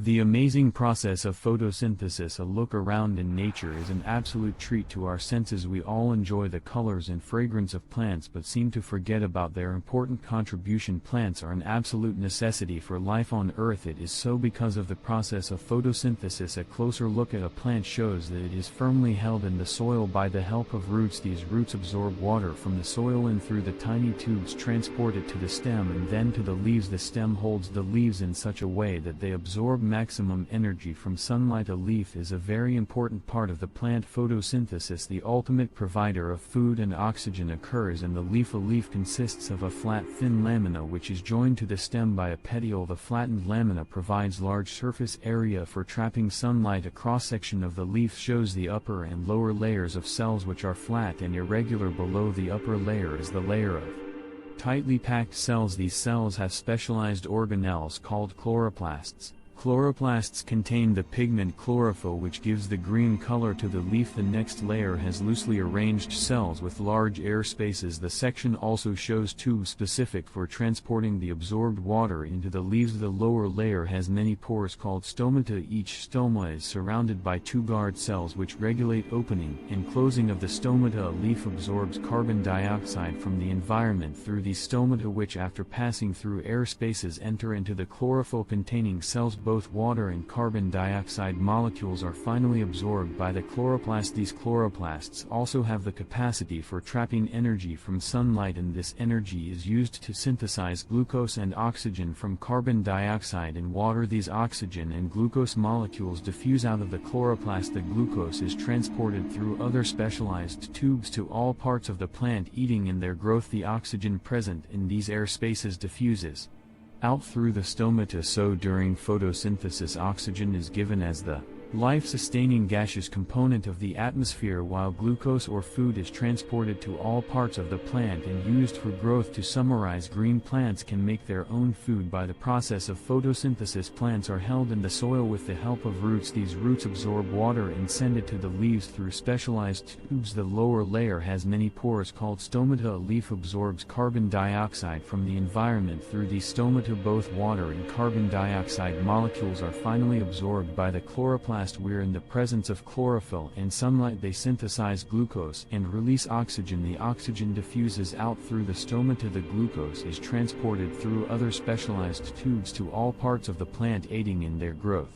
The amazing process of photosynthesis. A look around in nature is an absolute treat to our senses. We all enjoy the colors and fragrance of plants but seem to forget about their important contribution. Plants are an absolute necessity for life on Earth. It is so because of the process of photosynthesis. A closer look at a plant shows that it is firmly held in the soil by the help of roots. These roots absorb water from the soil and through the tiny tubes transport it to the stem and then to the leaves. The stem holds the leaves in such a way that they absorb maximum energy from sunlight. A leaf is a very important part of the plant photosynthesis. The ultimate provider of food and oxygen occurs in the leaf. A leaf consists of a flat thin lamina which is joined to the stem by a petiole. The flattened lamina provides large surface area for trapping sunlight. A cross-section of the leaf shows the upper and lower layers of cells which are flat and irregular. Below the upper layer is the layer of tightly packed cells. These cells have specialized organelles called chloroplasts. Chloroplasts contain the pigment chlorophyll which gives the green color to the leaf. The next layer has loosely arranged cells with large air spaces. The section also shows tubes specific for transporting the absorbed water into the leaves. The lower layer has many pores called stomata. Each stoma is surrounded by two guard cells which regulate opening and closing of the stomata. A leaf absorbs carbon dioxide from the environment through these stomata which after passing through air spaces enter into the chlorophyll containing cells. Both water and carbon dioxide molecules are finally absorbed by the chloroplast. These chloroplasts also have the capacity for trapping energy from sunlight, and this energy is used to synthesize glucose and oxygen from carbon dioxide and water. These oxygen and glucose molecules diffuse out of the chloroplast. The glucose is transported through other specialized tubes to all parts of the plant aiding in their growth. The oxygen present in these air spaces diffuses out through the stomata. So during photosynthesis oxygen is given as the life-sustaining gaseous component of the atmosphere, while glucose or food is transported to all parts of the plant and used for growth. To summarize, green plants can make their own food by the process of photosynthesis. Plants are held in the soil with the help of roots. These roots absorb water and send it to the leaves through specialized tubes. The lower layer has many pores called stomata. A leaf absorbs carbon dioxide from the environment through these stomata. Both water and carbon dioxide molecules are finally absorbed by the chloroplast. Where in the presence of chlorophyll and sunlight they synthesize glucose and release oxygen. The oxygen diffuses out through the stomata. The glucose is transported through other specialized tubes to all parts of the plant aiding in their growth.